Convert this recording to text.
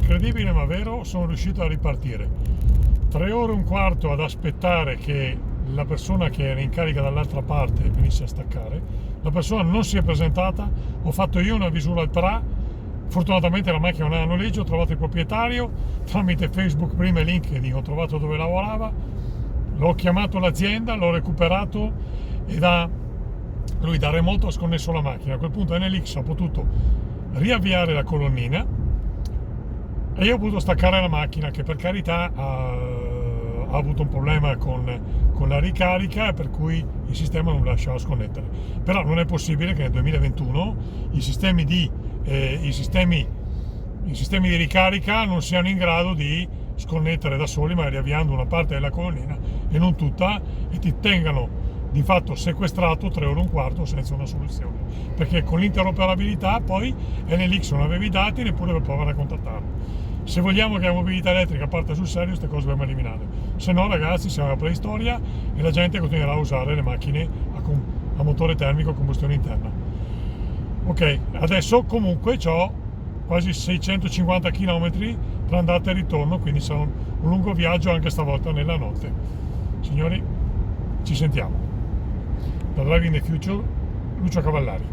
incredibile ma vero, sono riuscito a ripartire. 3 ore e un quarto ad aspettare che la persona che era in carica dall'altra parte venisse a staccare. La persona non si è presentata, ho fatto io una visura al PRA. Fortunatamente la macchina non è a noleggio, ho trovato il proprietario tramite Facebook prima e LinkedIn, ho trovato dove lavorava, l'ho chiamato l'azienda, l'ho recuperato e lui da remoto ha sconnesso la macchina. A quel punto NLX ha potuto riavviare la colonnina e io ho potuto staccare la macchina, che per carità ha avuto un problema con la ricarica, per cui il sistema non lasciava sconnettere. Però non è possibile che nel 2021 i sistemi di ricarica non siano in grado di sconnettere da soli, ma riavviando una parte della colonnina e non tutta, e ti tengano di fatto sequestrato 3 ore e un quarto senza una soluzione, perché con l'interoperabilità poi NLX non aveva i dati neppure per provare a contattarlo. Se vogliamo che la mobilità elettrica parta sul serio, queste cose dobbiamo eliminarle, se no ragazzi siamo alla preistoria e la gente continuerà a usare le macchine a motore termico a combustione interna. Ok, adesso comunque ho quasi 650 km tra andata e ritorno, quindi sarà un lungo viaggio anche stavolta nella notte. Signori, ci sentiamo. Da Driving the Future, Lucio Cavallari.